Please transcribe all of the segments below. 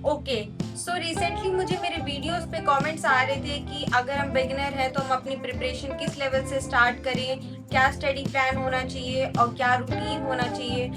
Okay, so recently मुझे मेरे videos पे कमेंट्स आ रहे थे कि अगर हम बिगिनर हैं तो हम अपनी प्रिपरेशन किस लेवल से स्टार्ट करें, क्या स्टडी प्लान होना चाहिए और क्या रूटीन होना चाहिए।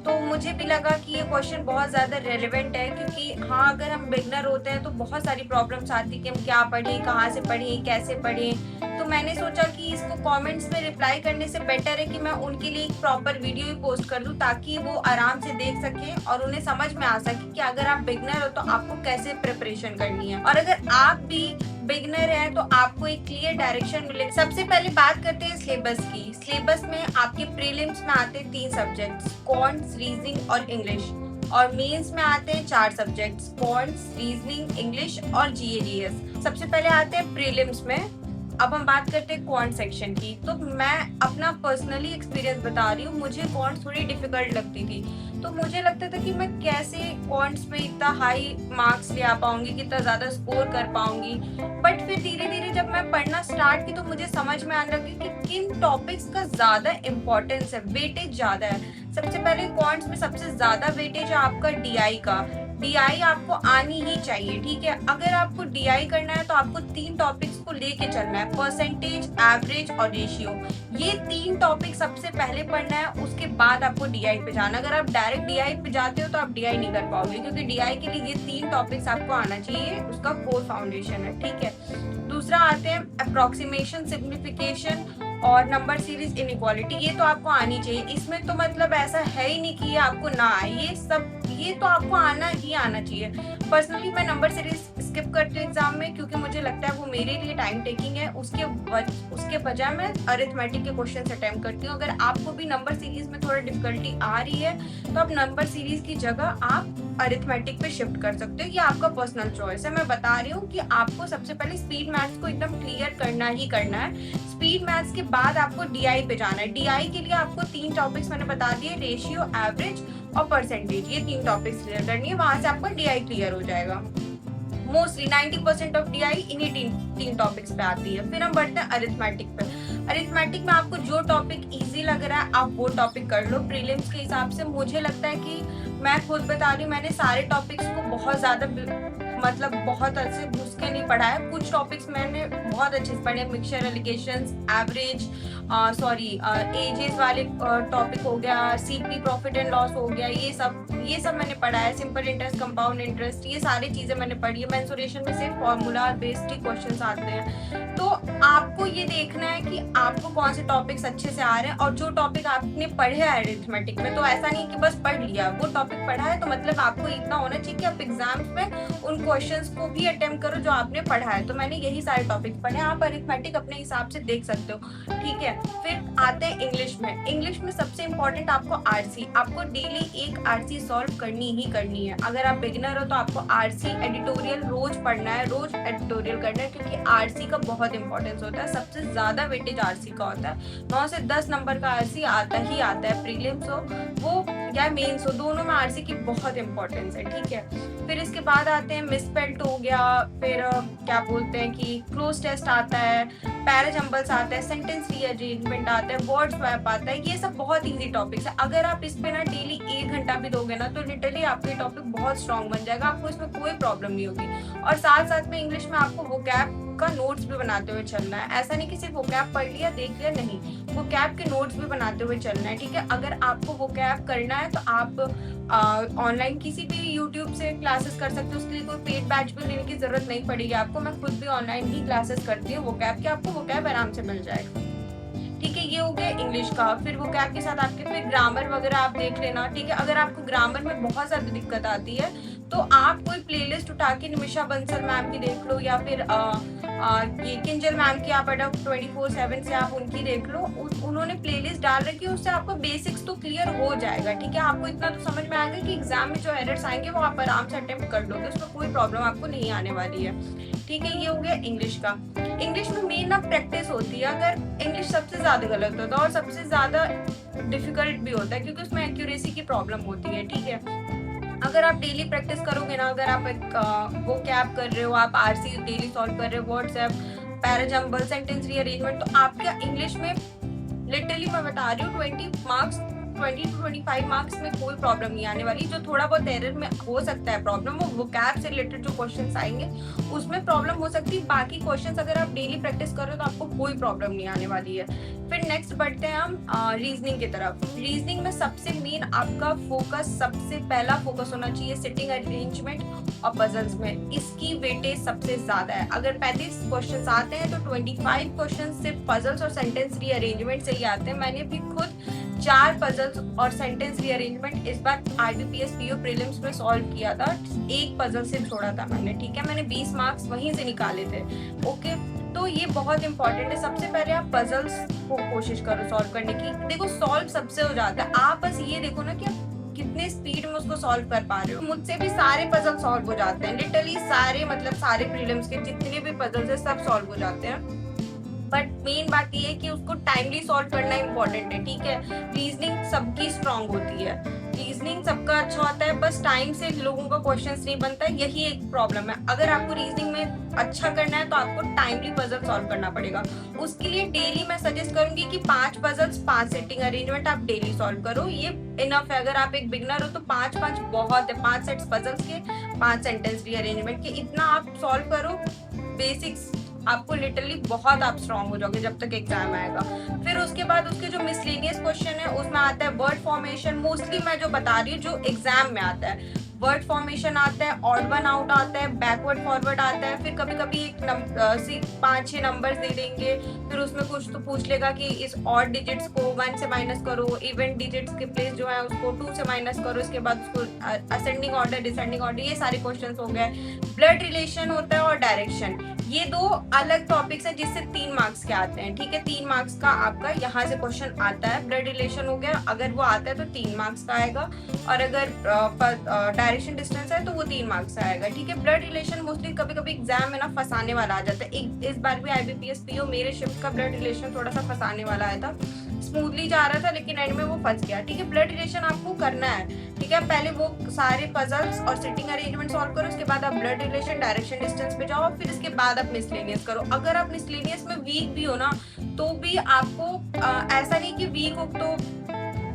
तो मुझे भी लगा कि ये क्वेश्चन बहुत ज़्यादा रेलेवेंट है, क्योंकि हाँ, अगर हम बिगनर होते हैं तो बहुत सारी प्रॉब्लम्स आती है कि हम क्या पढ़ें, कहाँ से पढ़ें, कैसे पढ़ें। तो मैंने सोचा कि इसको कमेंट्स में रिप्लाई करने से बेटर है कि मैं उनके लिए एक प्रॉपर वीडियो ही पोस्ट कर दूँ, ताकि वो आराम से देख सकें और उन्हें समझ में आ सके कि अगर आप बिगनर हो तो आपको कैसे प्रिपरेशन करनी है, और अगर आप भी बिगनर है तो आपको एक क्लियर डायरेक्शन मिले। सबसे पहले बात करते हैं सिलेबस की। सिलेबस में आपके प्रीलिम्स में आते हैं 3 सब्जेक्ट्स, क्वांट्स, रीजनिंग और इंग्लिश, और मेंस में आते हैं 4 सब्जेक्ट्स, क्वांट्स, रीजनिंग, इंग्लिश और जीएडीएस। सबसे पहले आते हैं प्रीलिम्स में। अब हम बात करते हैं क्वांट सेक्शन की। तो मैं अपना पर्सनली एक्सपीरियंस बता रही हूँ, मुझे क्वांट्स थोड़ी डिफिकल्ट लगती थी। तो मुझे लगता था कि मैं कैसे क्वांट्स में इतना हाई मार्क्स ले आ पाऊंगी, कितना ज़्यादा स्कोर कर पाऊंगी। बट फिर धीरे धीरे जब मैं पढ़ना स्टार्ट की तो मुझे समझ में आने लगी कि किन टॉपिक्स का ज़्यादा इंपॉर्टेंस है, वेटेज ज़्यादा है। सबसे पहले क्वांट्स में सबसे ज़्यादा वेटेज है आपका डीआई का। डीआई आपको आनी ही चाहिए, ठीक है। अगर आपको डीआई करना है तो आपको 3 टॉपिक्स को लेके चलना है, परसेंटेज, एवरेज और रेशियो। ये 3 टॉपिक सबसे पहले पढ़ना है, उसके बाद आपको डीआई पे जाना। अगर आप डायरेक्ट डीआई पे जाते हो तो आप डीआई नहीं कर पाओगे, क्योंकि डीआई के लिए ये 3 टॉपिक्स आपको आना चाहिए, उसका कोर फाउंडेशन है, ठीक है। दूसरा आते हैं अप्रोक्सीमेशन, सिग्निफिकेशन और नंबर सीरीज इनइक्वालिटी। ये तो आपको आनी चाहिए, इसमें तो मतलब ऐसा है ही नहीं कि ये आपको ना आए, ये तो आपको आना ही आना चाहिए। पर्सनली मैं नंबर सीरीज स्किप करती हूँ एग्जाम में, क्योंकि मुझे लगता है वो मेरे लिए टाइम टेकिंग है। उसके बजाय मैं अरिथमेटिक के क्वेश्चन अटेम्प्ट करती हूँ। अगर आपको भी नंबर सीरीज में थोड़ा डिफिकल्टी आ रही है तो आप नंबर सीरीज की जगह आप अरिथमेटिक पे शिफ्ट कर सकते हो, ये आपका पर्सनल चॉइस है। मैं बता रही हूँ कि आपको सबसे पहले स्पीड मैथ्स को एकदम क्लियर करना ही करना है। स्पीड मैथ्स के बाद आपको डीआई पे जाना है। डीआई के लिए आपको 3 टॉपिक्स मैंने बता दिए, रेशियो, एवरेज और परसेंटेज। ये 3 टॉपिक्स क्लियर करनी है, वहां से आपका डीआई क्लियर हो जाएगा। मोस्टली 90% ऑफ डीआई इन्हीं 3 टॉपिक्स पे आती है। फिर हम बढ़ते हैं अरिथमेटिक पे। अरिथमेटिक में आपको जो टॉपिक इजी लग रहा है आप वो टॉपिक कर लो प्रीलिम्स के हिसाब से। मुझे लगता है कि मैं खुद बता रही हूँ, मैंने सारे टॉपिक्स को बहुत ज़्यादा मतलब बहुत अच्छे घुस के नहीं पढ़ा है। कुछ टॉपिक्स मैंने बहुत अच्छे से पढ़े, मिक्सचर, एलिगेशंस, एवरेज, एजेस वाले टॉपिक हो गया, सीपी, प्रॉफिट एंड लॉस हो गया, ये सब मैंने पढ़ा है। सिंपल इंटरेस्ट, कंपाउंड इंटरेस्ट, ये सारी चीजें मैंने पढ़ी है। मेंसुरेशन में सिर्फ फॉर्मूला बेस्ड ही क्वेश्चंस आते हैं। तो आपको ये देखना है कि आपको कौन से टॉपिक्स अच्छे से आ रहे हैं, और जो टॉपिक आपने पढ़े हैं अरिथमेटिक में, तो ऐसा नहीं कि बस पढ़ लिया, वो टॉपिक पढ़ा है तो मतलब आपको इतना होना चाहिए कि आप एग्जाम्स में उन क्वेश्चंस को भी अटेम्प्ट करो जो आपने पढ़ा है। तो मैंने यही सारे टॉपिक्स पढ़े, आप अरिथमेटिक अपने हिसाब से देख सकते हो, ठीक है। फिर आते हैं इंग्लिश में। इंग्लिश में सबसे इंपॉर्टेंट आपको आरसी, आपको डेली एक आरसी सॉल्व करनी ही करनी है। अगर आप बिगिनर हो तो आपको आरसी एडिटोरियल रोज पढ़ना है, रोज एडिटोरियल करना है, क्योंकि आरसी का बहुत इंपॉर्टेंस होता है। सबसे ज्यादा वेटेज आरसी का होता है, 9 से 10 नंबर का आरसी आता ही आता है। प्रीलिम्स हो वो या मेंस हो, दोनों में आरसी की बहुत इंपॉर्टेंस है, ठीक है। फिर इसके बाद आते हैं मिसस्पेल्ड हो गया, फिर क्या बोलते हैं कि क्लोज टेस्ट आता है, पैराजम्बल्स आता है, सेंटेंस रीअरेंजमेंट आता है, वर्ड स्वैप आता है। ये सब बहुत इजी टॉपिक्स है। अगर आप इस पे ना डेली 1 घंटा भी दोगे ना तो लिटरली आपका ये टॉपिक बहुत स्ट्रांग बन जाएगा, आपको इसमें कोई प्रॉब्लम नहीं होगी। और साथ साथ में इंग्लिश में आपको वोकैब का नोट्स भी बनाते हुए चलना है। ऐसा नहीं कि सिर्फ वोकैब पढ़ लिया देख लिया, नहीं, वोकैब के नोट्स भी बनाते हुए चलना है, ठीक है। अगर आपको वोकैब करना है तो आप ऑनलाइन किसी भी यूट्यूब से क्लासेस कर सकते हो, उसके लिए कोई पेड बैच भी लेने की जरूरत नहीं पड़ेगी आपको। मैं खुद भी ऑनलाइन ही क्लासेस करती हूँ वोकैब के, आपको वोकैब आराम से मिल जाएगा, ठीक है। ये हो गया इंग्लिश का। फिर वोकैब के साथ आपके फिर ग्रामर वगैरह आप देख लेना, ठीक है। अगर आपको ग्रामर में बहुत ज्यादा दिक्कत आती है तो आप कोई प्लेलिस्ट उठा के निमिषा बंसल मैम की देख लो, या फिर ये किंजल मैम की आप अडॉप्ट 24/7 से आप उनकी देख लो। उन्होंने प्लेलिस्ट डाल रखी है, उससे आपको बेसिक्स तो क्लियर हो जाएगा, ठीक है। आपको इतना तो समझ में आएगा कि एग्जाम में जो एरर्स आएंगे वो आप आराम से अटेम्प्ट कर लोगे, उसमें कोई प्रॉब्लम आपको नहीं आने वाली है, ठीक है। ये हो गया इंग्लिश का। इंग्लिश में मेन ना प्रैक्टिस होती है। अगर इंग्लिश सबसे ज्यादा गलत होता है और सबसे ज्यादा डिफिकल्ट भी होता है, क्योंकि उसमें एक्यूरेसी की प्रॉब्लम होती है, ठीक है। अगर आप डेली प्रैक्टिस करोगे ना, अगर आप एक वोकैब कर रहे हो, आप आरसी डेली सॉल्व कर रहे हो, व्हाट्सएप, पैराजम्बल, सेंटेंस रीअरेंजमेंट, तो आपका इंग्लिश में लिटरली मैं बता रही हूँ 20 मार्क्स 20 to 25 मार्क्स में कोई प्रॉब्लम नहीं आने वाली। जो थोड़ा बहुत एरर में हो सकता है प्रॉब्लम, वो वोकैब से रिलेटेड जो क्वेश्चंस आएंगे उसमें प्रॉब्लम हो सकती है। बाकी क्वेश्चंस अगर आप डेली प्रैक्टिस करो तो आपको कोई प्रॉब्लम नहीं आने वाली है। फिर नेक्स्ट बढ़ते हैं हम रीजनिंग की तरफ। रीजनिंग में सबसे मेन आपका फोकस, सबसे पहला फोकस होना चाहिए सिटिंग अरेंजमेंट और पजल्स में। इसकी वेटेज सबसे ज्यादा है। अगर 35 क्वेश्चंस आते हैं तो 25 क्वेश्चंस सिर्फ पजल्स और सेंटेंस रीअरेंजमेंट से ही आते हैं। मैंने भी खुद 4 पजल्स और सेंटेंस रीअरेंजमेंट इस बार IBPS PO प्रीलिम्स में सॉल्व किया था। एक पजल से छोड़ा था मैंने, ठीक है। मैंने 20 मार्क्स वहीं से निकाले थे। ओके, तो ये बहुत इंपॉर्टेंट है। सबसे पहले आप पजल्स को कोशिश करो सॉल्व करने की। देखो सॉल्व सबसे हो जाता है, आप बस ये देखो ना कि आप कितने स्पीड में उसको सॉल्व कर पा रहे हो। मुझसे भी सारे पजल सॉल्व हो जाते हैं, लिटरली सारे, मतलब सारे प्रीलिम्स के जितने भी पजल्स है सब सॉल्व हो जाते हैं। बट मेन बात ये है कि उसको टाइमली सॉल्व करना इंपॉर्टेंट है, ठीक है। रीजनिंग सबकी स्ट्रांग होती है, रीजनिंग सबका अच्छा होता है, बस टाइम से लोगों का क्वेश्चंस नहीं बनता है, यही एक प्रॉब्लम है। अगर आपको रीजनिंग में अच्छा करना है तो आपको टाइमली पजल सॉल्व करना पड़ेगा। उसके लिए डेली मैं सजेस्ट करूंगी कि 5 पजल्स 5 सेटिंग अरेंजमेंट आप डेली सॉल्व करो, ये इनफ है। अगर आप एक बिगनर हो तो 5 बहुत है, 5 सेट्स पजल्स के, 5 सेंटेंस रीअरेंजमेंट के, इतना आप सॉल्व करो बेसिक्स, आपको लिटरली बहुत आप स्ट्रांग हो जाओगे जब तक एग्जाम आएगा। फिर उसके बाद उसके जो मिसलेनियस क्वेश्चन है उसमें आता है वर्ड फॉर्मेशन। मोस्टली मैं जो बता रही हूँ जो एग्जाम में आता है, वर्ड फॉर्मेशन आता है, ऑड वन आउट आता है, बैकवर्ड फॉरवर्ड आता है। फिर कभी कभी एक 5-6 नंबर्स दे देंगे, फिर उसमें कुछ तो पूछ लेगा कि इस ऑड डिजिट्स को 1 से माइनस करो, इवन डिजिट्स के प्लेस जो है उसको 2 से माइनस करो, इसके बाद उसको असेंडिंग ऑर्डर, डिसेंडिंग ऑर्डर, ये सारे क्वेश्चंस हो गए। ब्लड रिलेशन होता है और डायरेक्शन, ये 2 अलग टॉपिक्स है जिससे 3 मार्क्स के आते हैं, ठीक है। 3 मार्क्स का आपका यहाँ से क्वेश्चन आता है। ब्लड रिलेशन हो गया, अगर वो आता है तो 3 मार्क्स का आएगा, और अगर डायरेक्शन डिस्टेंस है तो वो 3 मार्क्स का आएगा, ठीक है। ब्लड रिलेशन मोस्टली कभी कभी एग्जाम में ना फंसाने वाला आ जाता है। इस बार भी IBPS PO मेरे शिफ्ट का ब्लड रिलेशन थोड़ा सा फंसाने वाला आया था, स्मूथली जा रहा था लेकिन एंड में वो फंस गया, ठीक है। ब्लड रिलेशन आपको करना है, ठीक है। पहले वो सारे पजल्स और सिटिंग अरेंजमेंट सॉल्व करो, उसके बाद आप ब्लड रिलेशन, डायरेक्शन डिस्टेंस पे जाओ, फिर इसके बाद आप मिसलेनियस करो। अगर आप मिसलेनियस में वीक भी हो ना तो भी आपको ऐसा नहीं कि वीक हो तो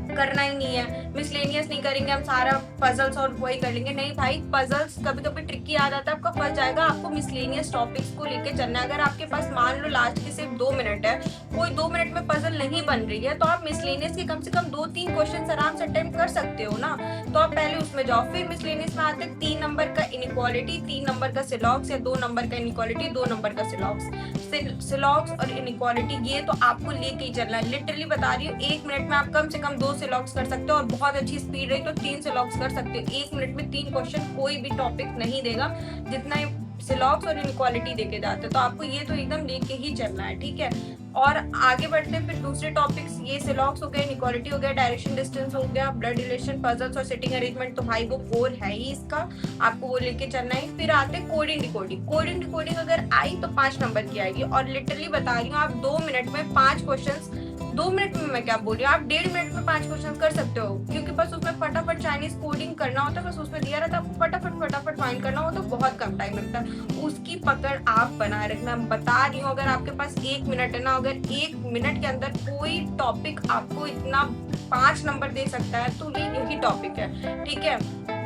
करना ही नहीं है, मिसलेनियस नहीं करेंगे हम, सारा पजल्स और वही कर लेंगे, नहीं भाई। पजल्स कभी कभी ट्रिकी आ जाता है, आपका फंस जाएगा। आपको मिसलेनियस टॉपिक्स को लेके चलना है। अगर आपके पास मान लो लास्ट के सिर्फ 2 मिनट है, कोई 2 मिनट में पजल नहीं बन रही है, तो आप मिसलेनियस के कम से कम 2-3 क्वेश्चन आराम से अटेम्प्ट कर सकते हो ना, तो आप पहले उसमें जाओ। फिर मिसलेनियस में आते 3 नंबर का इनइक्वालिटी, 3 नंबर का सिलॉक्स, या 2 नंबर का इनइक्वालिटी, 2 नंबर का सिलॉक्स और इनइक्वालिटी, ये तो आपको लेके ही चलना है। लिटरली बता रही हूँ, 1 मिनट में आप कम से कम 2 सिलॉक्स कर सकते हो, और बहुत अच्छी स्पीड रही तो 3 सिलॉक्स कर सकते हो। 1 मिनट में 3 क्वेश्चन कोई भी टॉपिक नहीं देगा जितना सिलॉक्स और इनइक्वालिटी देके जाते हैं, तो आपको ये तो एकदम लेके ही चलना है, ठीक है। और आगे बढ़ते हैं फिर दूसरे टॉपिक्स, ये सिलॉक्स हो गया, इनइक्वालिटी हो गया, डायरेक्शन डिस्टेंस हो गया, ब्लड रिलेशन, पजल्स और सिटिंग अरेंजमेंट, तो भाई वो कोर है ही इसका, आपको वो लेके चलना है। फिर आते हैं कोडिंग डिकोडिंग। कोडिंग डिकोडिंग अगर आई तो 5 नंबर की आएगी, और लिटरली बता रही हूँ आप 2 मिनट में 5 क्वेश्चन, 2 मिनट में मैं क्या बोल रही हूँ, आप 1.5 मिनट में 5 क्वेश्चन कर सकते हो, क्योंकि बस उसमें फटाफट चाइनीज कोडिंग करना होता है, बस उसमें दिया रहता है, आपको फटाफट फाइंड करना हो तो बहुत कम टाइम लगता है। उसकी पकड़ आप बनाए रखना। बता रही हूँ, अगर आपके पास 1 मिनट है ना, अगर 1 मिनट के अंदर कोई टॉपिक आपको इतना 5 नंबर दे सकता है तो ये यही टॉपिक है, ठीक है।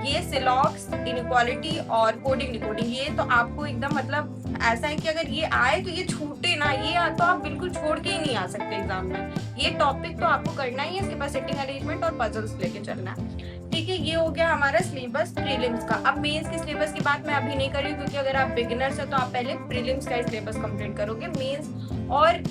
ये सिलॉक्स, इनइक्वालिटी और कोडिंग डिकोडिंग, ये तो आपको एकदम मतलब ऐसा है कि अगर ये आए तो ये छूटे ना, ये तो आप बिल्कुल छोड़ के ही नहीं आ सकते एग्जाम में। ये टॉपिक तो आपको करना ही है, इसके बाद सिटिंग अरेंजमेंट और पजल्स लेके चलना है, ठीक है। ये हो गया हमारा सिलेबस प्रीलिम्स का। अब मेंस के सिलेबस की बात मैं अभी नहीं कर रही हूँ, क्योंकि अगर आप बिगिनर्स है तो आप पहले प्रीलिम्स का सिलेबस कंप्लीट करोगे। मेंस और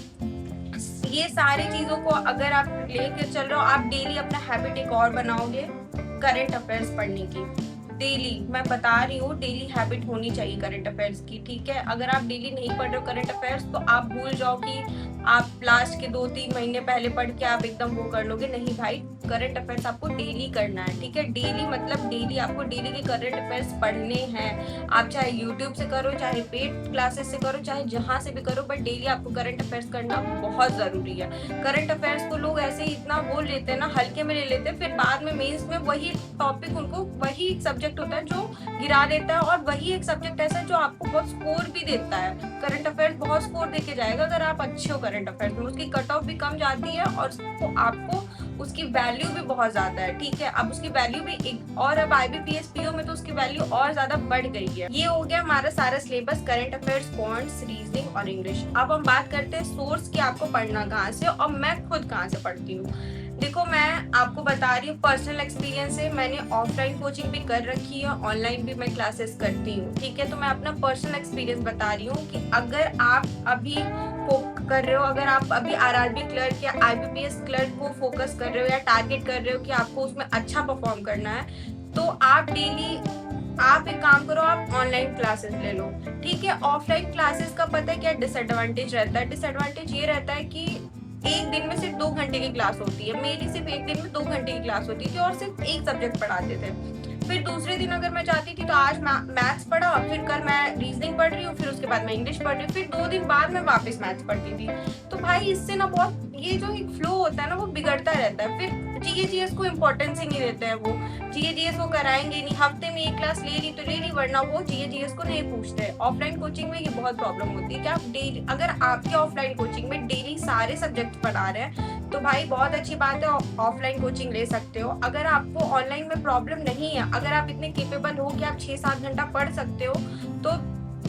ये सारी चीजों को अगर आप लेके चल रहे हो, आप डेली अपना हैबिट एक और बनाओगे करंट अफेयर्स पढ़ने की। डेली मैं बता रही हूँ, डेली हैबिट होनी चाहिए करंट अफेयर्स की, ठीक है। अगर आप डेली नहीं पढ़ रहे हो करंट अफेयर्स तो आप भूल जाओ कि आप लास्ट के 2-3 महीने पहले पढ़ के आप एकदम वो कर लोगे, नहीं भाई। करंट अफेयर्स आपको डेली करना है, ठीक है। डेली मतलब डेली आपको डेली के करंट अफेयर्स पढ़ने हैं। आप चाहे यूट्यूब से करो, चाहे पेड क्लासेस से करो, चाहे जहाँ से भी करो, बट डेली आपको करंट अफेयर्स करना बहुत जरूरी है। करंट अफेयर्स को लोग ऐसे ही इतना बोल लेते हैं ना, हल्के में ले लेते हैं, फिर बाद में मेंस में वही टॉपिक उनको, वही सब्जेक्ट होता है जो गिरा देता है, और वही एक सब्जेक्ट ऐसा है जो आपको बहुत स्कोर भी देता है। करंट अफेयर्स बहुत स्कोर देके जाएगा अगर आप अच्छे हो करंट अफेयर्स में, उसकी कट ऑफ भी कम जाती है और आपको उसकी वैल्यू वैल्यू भी बहुत ज्यादा है, ठीक है। अब उसकी वैल्यू भी और अब IBPS PO में तो उसकी वैल्यू और ज्यादा बढ़ गई है। ये हो गया हमारा सारा syllabus, current affairs, points, reasoning और इंग्लिश। अब हम बात करते हैं सोर्स की, आपको पढ़ना कहाँ से और मैं खुद कहाँ से पढ़ती हूँ। देखो, मैं आपको बता रही हूँ पर्सनल एक्सपीरियंस है, मैंने ऑफलाइन कोचिंग भी कर रखी है, ऑनलाइन भी मैं क्लासेस करती हूँ, ठीक है। तो मैं अपना पर्सनल एक्सपीरियंस बता रही हूँ कि अगर आप अभी कर रहे हो, अगर आप अभी RRB क्लर्क या IBPS क्लर्क को फोकस कर रहे हो या टारगेट कर रहे हो कि आपको उसमें अच्छा परफॉर्म करना है, तो आप एक काम करो, आप ऑनलाइन क्लासेस ले लो, ठीक है। ऑफलाइन क्लासेस का पता है क्या डिसएडवांटेज रहता है? डिसएडवांटेज ये रहता है कि एक दिन में सिर्फ 2 घंटे की क्लास होती है। मेरी सिर्फ एक दिन में 2 घंटे की क्लास होती थी और सिर्फ एक सब्जेक्ट पढ़ाते थे। फिर दूसरे दिन अगर मैं जाती थी तो आज मैथ्स पढ़ा, फिर कल मैं रीजनिंग पढ़ रही हूँ, फिर उसके बाद मैं इंग्लिश पढ़ रही हूँ, फिर 2 दिन बाद मैं वापस मैथ्स पढ़ती थी। तो भाई इससे ना बहुत ये जो एक फ्लो होता है ना वो बिगड़ता रहता है। फिर GS को इम्पोर्टेंस ही नहीं देते हैं, वो GS वो कराएंगे नहीं। हफ्ते में एक क्लास ले ली तो ले ली, वरना वो GS को नहीं पूछते। ऑफलाइन कोचिंग में ये बहुत प्रॉब्लम होती है कि आप डेली, अगर आपके ऑफलाइन कोचिंग में डेली सारे सब्जेक्ट पढ़ा रहे हैं तो भाई बहुत अच्छी बात है, ऑफलाइन कोचिंग ले सकते हो। अगर आपको ऑनलाइन में प्रॉब्लम नहीं है, अगर आप इतने केपेबल हो कि आप 6-7 घंटा पढ़ सकते हो, तो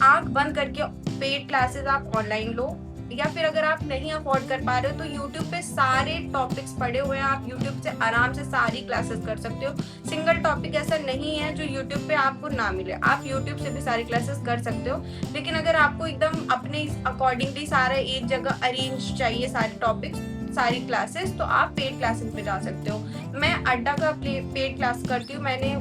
आंख बंद करके पेड क्लासेस आप ऑनलाइन लो। या फिर अगर आप नहीं अफोर्ड कर पा रहे हो तो यूट्यूब पे सारे टॉपिक्स पड़े हुए हैं, आप यूट्यूब से आराम से सारी क्लासेस कर सकते हो। सिंगल टॉपिक ऐसा नहीं है जो यूट्यूब पे आपको ना मिले, आप यूट्यूब से भी सारी क्लासेस कर सकते हो। लेकिन अगर आपको एकदम अपने अकॉर्डिंगली सारा एक जगह अरेंज चाहिए सारे टॉपिक्स, सारी क्लासेस, तो आप पेड क्लासेस पे जा सकते हो। मैं अड्डा का पेड क्लास करती हूँ। मैंने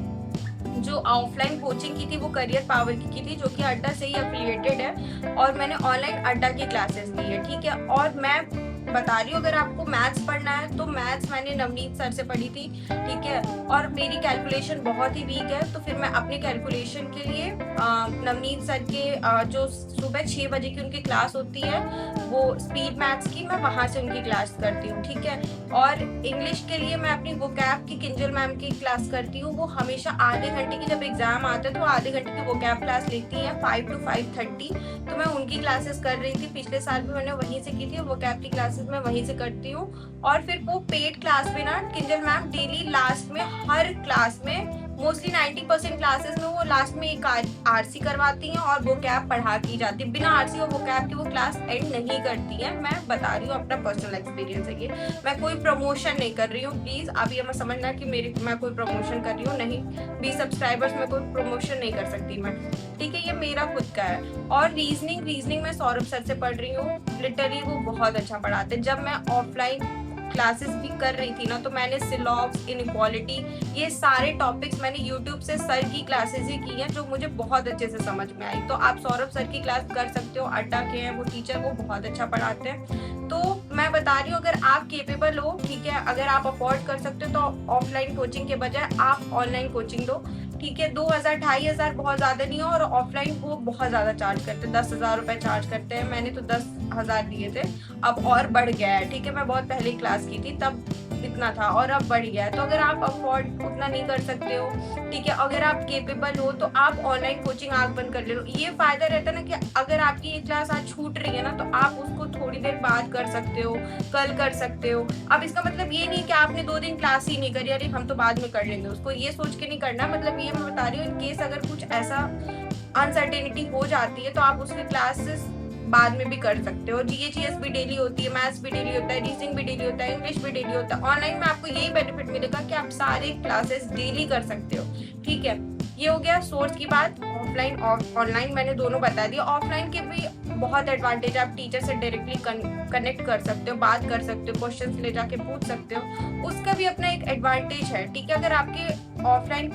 जो ऑफलाइन कोचिंग की थी वो करियर पावर की थी, जो कि अड्डा से ही एफिलिएटेड है, और मैंने ऑनलाइन अड्डा की क्लासेस ली है, ठीक है। और मैं बता रही हूँ, अगर आपको मैथ्स पढ़ना है तो मैथ्स मैंने नवनीत सर से पढ़ी थी, ठीक है। और मेरी कैलकुलेशन बहुत ही वीक है, तो फिर मैं अपने कैलकुलेशन के लिए नवनीत सर के जो सुबह 6 बजे की उनकी क्लास होती है, वो स्पीड मैथ्स की, मैं वहाँ से उनकी क्लास करती हूँ, ठीक है। और इंग्लिश के लिए मैं अपनी वोकैब की किंजल मैम की क्लास करती हूँ। वो हमेशा आधे घंटे की, जब एग्जाम आता है तो आधे घंटे की वोकैब क्लास लेती हैं 5 to 5:30, तो मैं उनकी क्लासेस कर रही थी। पिछले साल भी मैंने वहीं से की थी, वोकैब की क्लासेस मैं वहीं से करती हूँ। और फिर वो पेड क्लास में ना किंजल मैम डेली लास्ट में हर क्लास में मोस्टली 90% क्लासेस में वो लास्ट में एक RC करवाती हैं और वो कैब पढ़ा की जाती है। बिना RC और वो कैब की वो क्लास एंड नहीं करती है। मैं बता रही हूँ, अपना पर्सनल एक्सपीरियंस है ये, मैं कोई प्रमोशन नहीं कर रही हूँ। प्लीज आप ये मत समझना कि मैं कोई प्रमोशन कर रही हूँ, नहीं। 20 सब्सक्राइबर्स में कोई प्रमोशन नहीं कर सकती मैं, ठीक है। ये मेरा खुद का है। और रीजनिंग मैं सौरभ सर से पढ़ रही हूँ। लिटरली वो बहुत अच्छा पढ़ाते हैं। जब मैं ऑफलाइन क्लासेस भी कर रही थी ना, तो मैंने सिलॉक्स, इनइक्वालिटी, ये सारे टॉपिक्स मैंने यूट्यूब से सर की क्लासेस ही की हैं, जो मुझे बहुत अच्छे से समझ में आई। तो आप सौरभ सर की क्लास कर सकते हो, अड्डा के हैं वो टीचर, वो बहुत अच्छा पढ़ाते हैं। तो मैं बता रही हूँ, अगर आप केपेबल हो, ठीक है, अगर आप अफोर्ड कर सकते हो, तो ऑफलाइन कोचिंग के बजाय आप ऑनलाइन कोचिंग लो, ठीक है। 2,000-2,500 बहुत ज्यादा नहीं है, और ऑफलाइन वो बहुत ज्यादा चार्ज करते हैं, 10,000 रुपए चार्ज करते हैं। मैंने तो 10,000 दिए थे, अब और बढ़ गया है, ठीक है। मैं बहुत पहले क्लास की थी तब इतना था और अब बढ़ गया है। तो अगर आप अफोर्ड उतना नहीं कर सकते हो, ठीक है, अगर आप केपेबल हो, तो आप ऑनलाइन कोचिंग आंख बंद कर ले लो। ये फायदा रहता है ना कि अगर आपकी ये क्लास आज छूट रही है ना, तो आप उसको थोड़ी देर बाद कर सकते हो, कल कर सकते हो। अब इसका मतलब ये नहीं कि आपने 2 दिन क्लास ही नहीं करी, अरे हम तो बाद में कर लेंगे, उसको ये सोच के नहीं करना। मतलब ये मैं बता रही हूँ, इन केस अगर कुछ ऐसा अनसर्टेनिटी हो जाती है तो आप उसकी क्लासेस बाद में भी कर सकते हो। GS भी डेली होती है, मैथ्स भी डेली होता है, रीजनिंग भी डेली होता है, इंग्लिश भी डेली होता है। ऑनलाइन में आपको यही बेनिफिट मिलेगा कि आप सारे क्लासेस डेली कर सकते हो, ठीक है। ये हो गया सोर्स की बात। ऑफलाइन और ऑनलाइन मैंने दोनों बता दिया। ऑफलाइन के भी बहुत एडवांटेज, आप टीचर से डायरेक्टली कनेक्ट कर सकते हो, बात कर सकते हो, क्वेश्चंस ले जाके पूछ सकते हो, उसका भी अपना एक एडवांटेज है, ठीक है। अगर आपके ऑफलाइन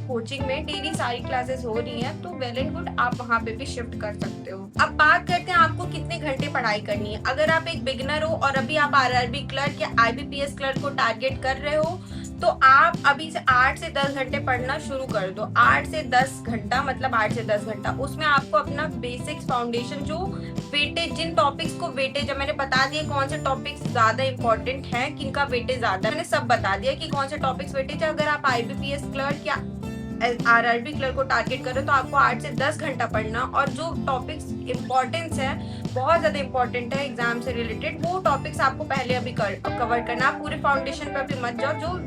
कोचिंग में डेली सारी क्लासेस हो रही हैं, तो वेल एंड गुड, आप वहाँ पे भी शिफ्ट कर सकते हो। अब बात करते हैं आपको कितने घंटे पढ़ाई करनी है। अगर आप एक बिगिनर हो और अभी आप RRB क्लर्क या IBPS क्लर्क को टारगेट कर रहे हो, तो आप अभी से 8 से 10 घंटे पढ़ना शुरू कर दो। 8 से 10 घंटा मतलब 8 से 10 घंटा, उसमें आपको अपना बेसिक्स, फाउंडेशन, जो वेटेज, जिन टॉपिक्स को वेटेज है, मैंने बता दिया कौन से टॉपिक्स ज्यादा इंपॉर्टेंट हैं, किनका वेटेज ज्यादा है, मैंने सब बता दिया कि कौन से टॉपिक्स वेटेज है। अगर आप IBPS क्लर्क या आरआरबी क्लर्क को टारगेट कर रहे हो तो आपको 8 से 10 घंटा पढ़ना, और जो टॉपिक्स इम्पोर्टेंस है, बहुत ज़्यादा इंपॉर्टेंट है एग्जाम से रिलेटेड, वो टॉपिक्स आपको पहले अभी कवर करना। आप पूरे फाउंडेशन पे अभी मत जाओ, जो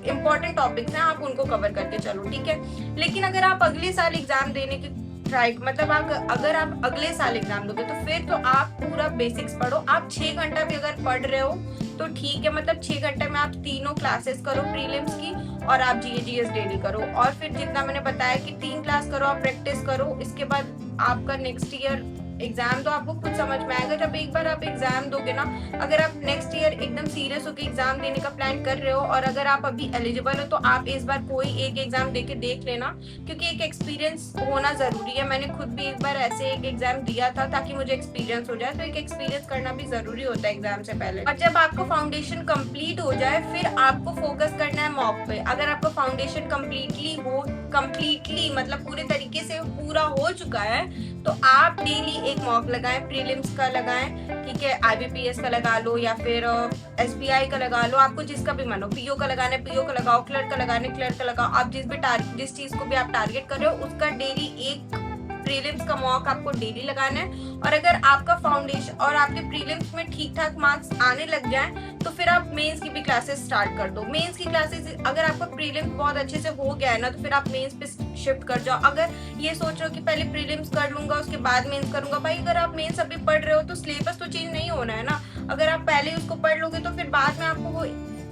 इंपॉर्टेंट टॉपिक्स हैं आप उनको कवर करके चलो, ठीक है। लेकिन अगर आप अगले साल एग्जाम देने की मतलब अगर आप अगले साल एग्जाम दोगे तो फिर तो आप पूरा बेसिक्स पढ़ो। आप 6 घंटा भी अगर पढ़ रहे हो तो ठीक है, मतलब 6 घंटे में आप तीनों क्लासेस करो प्रीलिम्स की, और आप जीएस डेली करो, और फिर जितना मैंने बताया कि 3 क्लास करो, आप प्रैक्टिस करो। इसके बाद आपका नेक्स्ट ईयर एग्जाम तो आपको खुद समझ में आएगा जब एक बार आप एग्जाम दोगे ना। अगर आप नेक्स्ट ईयर एकदम सीरियस होकर एग्जाम देने का प्लान कर रहे हो, और अगर आप अभी एलिजिबल हो, तो आप इस बार कोई एक एग्जाम दे के देख लेना, क्योंकि एक एक्सपीरियंस होना जरूरी है। मैंने खुद भी एक बार ऐसे एक एग्जाम दिया था ताकि मुझे एक्सपीरियंस हो जाए, तो एक एक्सपीरियंस करना भी जरूरी होता है एग्जाम से पहले। और जब आपको फाउंडेशन कंप्लीट हो जाए, फिर आपको फोकस करना है मॉक पे। अगर आपका फाउंडेशन कंप्लीटली मतलब पूरे तरीके से पूरा हो चुका है, तो आप डेली एक मॉक लगाएं, प्रीलिम्स का लगाएं, ठीक है, आईबीपीएस का लगा लो, या फिर एसबीआई का लगा लो, आपको जिसका भी मन हो। पीओ का लगाना है पीओ का लगाओ, क्लर्क का लगाना है क्लर्क का लगाओ। आप जिस चीज को भी आप टारगेट कर रहे हो, उसका डेली एक प्रीलिम्स का मॉक आपको डेली लगाना है। और अगर आपका फाउंडेशन और आपके प्रीलिम्स में ठीक ठाक मार्क्स आने लग जाए, तो फिर आप मेंस की भी क्लासेस स्टार्ट कर दो। मेंस की क्लासेस, अगर आपका प्रीलिम्स बहुत अच्छे से हो गया है ना, तो फिर आप मेंस पे शिफ्ट कर जाओ। अगर ये सोच रहे हो कि पहले प्रीलिम्स कर लूंगा उसके बाद मेंस करूंगा, भाई अगर आप मेंस अभी पढ़ रहे हो तो सिलेबस तो चेंज नहीं होना है ना। अगर आप पहले उसको पढ़ लोगे तो फिर बाद में आपको वो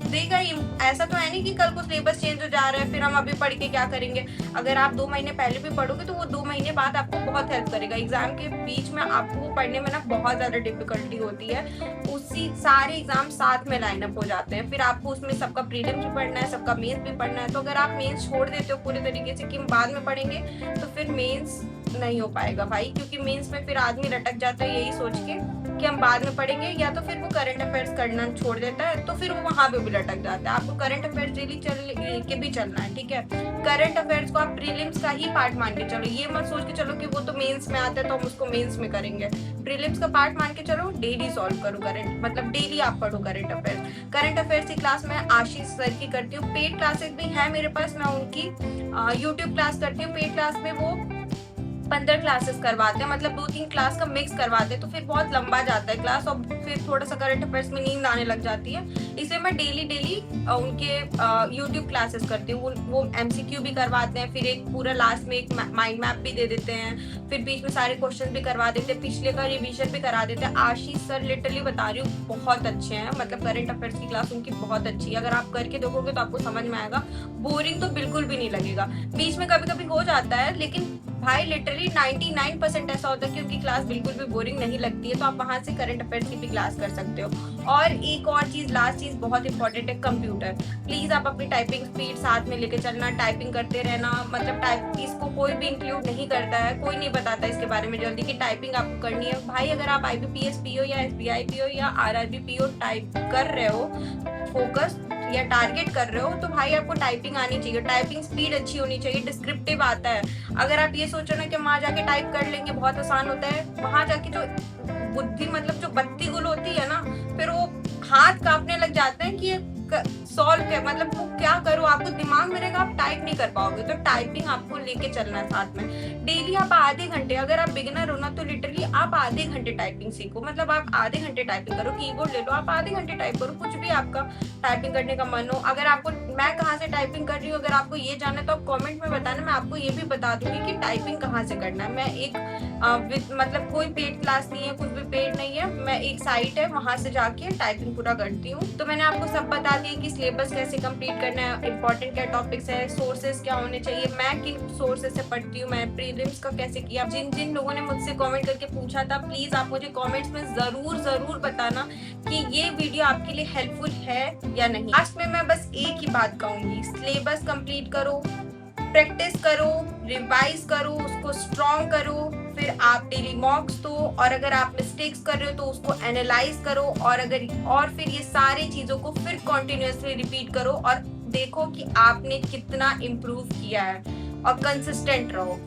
देगा ही। ऐसा तो है नहीं कि कल को सिलेबस चेंज हो जा रहा है फिर हम अभी पढ़ के क्या करेंगे। अगर आप 2 महीने पहले भी पढ़ोगे तो वो 2 महीने बाद आपको बहुत हेल्प करेगा। एग्जाम के बीच में आपको पढ़ने में ना बहुत ज्यादा डिफिकल्टी होती है, उसी सारे एग्जाम साथ में लाइन अप हो जाते हैं, फिर आपको उसमें सबका प्रीलिम्स भी पढ़ना है, सबका मेंस भी पढ़ना है। तो अगर आप मेंस छोड़ देते हो पूरे तरीके से कि हम बाद में पढ़ेंगे, तो फिर मेंस नहीं हो पाएगा भाई, क्योंकि मेंस में फिर आदमी लटक जाता है यही सोच के कि हम बाद में पढ़ेंगे, या तो फिर वो करंट अफेयर्स करना छोड़ देता है, तो फिर वो वहां पे भी लटक जाता है। आपको करंट अफेयर्स डेली के भी चलना है, ठीक है। करंट अफेयर्स को आप प्रीलिम्स का ही पार्ट मान के चलो, ये मत सोच के चलो कि वो तो मेंस में आता है तो हम उसको मेंस में करेंगे। प्रीलिम्स का पार्ट मान के चलो, डेली सॉल्व करो करंट, मतलब डेली आप पढ़ो करंट अफेयर्स। करंट अफेयर्स की क्लास मैं आशीष सर की करती हूँ, पेड क्लासेस भी है मेरे पास, मैं उनकी यूट्यूब क्लास करती हूँ। पेड क्लास में वो 15 क्लासेस करवाते हैं, मतलब 2-3 क्लास का मिक्स करवाते हैं, तो फिर बहुत लंबा जाता है क्लास, और फिर थोड़ा सा करंट अफेयर्स में नींद आने लग जाती है। इसलिए मैं डेली उनके यूट्यूब क्लासेस करती हूँ। वो एमसीक्यू भी करवाते हैं, फिर एक पूरा लास्ट में एक माइंड मैप भी दे देते हैं, फिर बीच में सारे क्वेश्चन भी करवा देते हैं, पिछले का रिविजन भी करा देते हैं। आशीष सर लिटरली बता रही हूँ बहुत अच्छे हैं, मतलब करंट अफेयर्स की क्लास उनकी बहुत अच्छी है। अगर आप करके देखोगे तो आपको समझ में आएगा, बोरिंग तो बिल्कुल भी नहीं लगेगा। बीच में कभी कभी हो जाता है, लेकिन भाई लिटरली 99% ऐसा होता है कि उनकी क्लास बिल्कुल भी बोरिंग नहीं लगती है, तो आप वहां से करंट अफेयर्स की भी क्लास कर सकते हो। और एक और चीज, लास्ट चीज बहुत इंपॉर्टेंट है, कंप्यूटर। प्लीज आप अपनी टाइपिंग स्पीड साथ में लेके चलना, टाइपिंग करते रहना। मतलब टाइप इसको कोई भी इंक्लूड नहीं करता है, कोई नहीं बताता इसके बारे में जल्दी कि टाइपिंग आपको करनी है। भाई अगर आप आईबीपीएस पीओ या एसबीआई पीओ या आरआरबी पीओ टाइप कर रहे हो, फोकस या टारगेट कर रहे हो, तो भाई आपको टाइपिंग आनी चाहिए, टाइपिंग स्पीड अच्छी होनी चाहिए, डिस्क्रिप्टिव आता है। अगर आप ये सोचो ना कि वहां जाके टाइप कर लेंगे बहुत आसान होता है, वहां जाके जो बुद्धि मतलब जो बत्ती गुल होती है ना, फिर वो हाथ कांपने लग जाते हैं कि सॉल्व क्या, मतलब वो क्या करो, आपको दिमाग में रहेगा, आप टाइप नहीं कर पाओगे। तो टाइपिंग आपको लेके चलना है साथ में। डेली आप आधे घंटे, अगर आप बिगिनर हो ना तो लिटरली आप आधे घंटे टाइपिंग सीखो, मतलब आप आधे घंटे टाइपिंग करो। कीबोर्ड ले लो, आप आधे घंटे टाइप करो, कुछ भी आपका टाइपिंग करने का मन हो। अगर आपको मैं कहाँ से टाइपिंग कर रही हूँ, अगर आपको ये जानना है तो आप कॉमेंट में बताना, मैं आपको ये भी बता दूंगी कि टाइपिंग कहाँ से करना है। मैं एक मतलब कोई पेड क्लास नहीं है, कुछ भी पेड नहीं है, मैं एक साइट है वहां से जाके टाइपिंग पूरा करती हूँ। तो मैंने आपको सब बता दिया कि सिलेबस कैसे कंप्लीट करना है, इंपॉर्टेंट क्या टॉपिक्स है, सोर्सेज क्या होने चाहिए, मैं किन सोर्सेज से पढ़ती हूँ, मैं प्रीलिम्स का कैसे किया। जिन जिन लोगों ने मुझसे कमेंट करके पूछा था, प्लीज आप मुझे कमेंट्स में जरूर बताना कि ये वीडियो आपके लिए हेल्पफुल है या नहीं। लास्ट में मैं बस एक ही बात कहूंगी, सिलेबस कंप्लीट करो, प्रैक्टिस करो, रिवाइज करो, उसको स्ट्रॉन्ग करो, फिर आप डेली मॉक्स दो, और अगर आप मिस्टेक्स कर रहे हो तो उसको एनालाइज करो, और फिर ये सारी चीजों को फिर कॉन्टिन्यूअसली रिपीट करो, और देखो कि आपने कितना इम्प्रूव किया है, और कंसिस्टेंट रहो।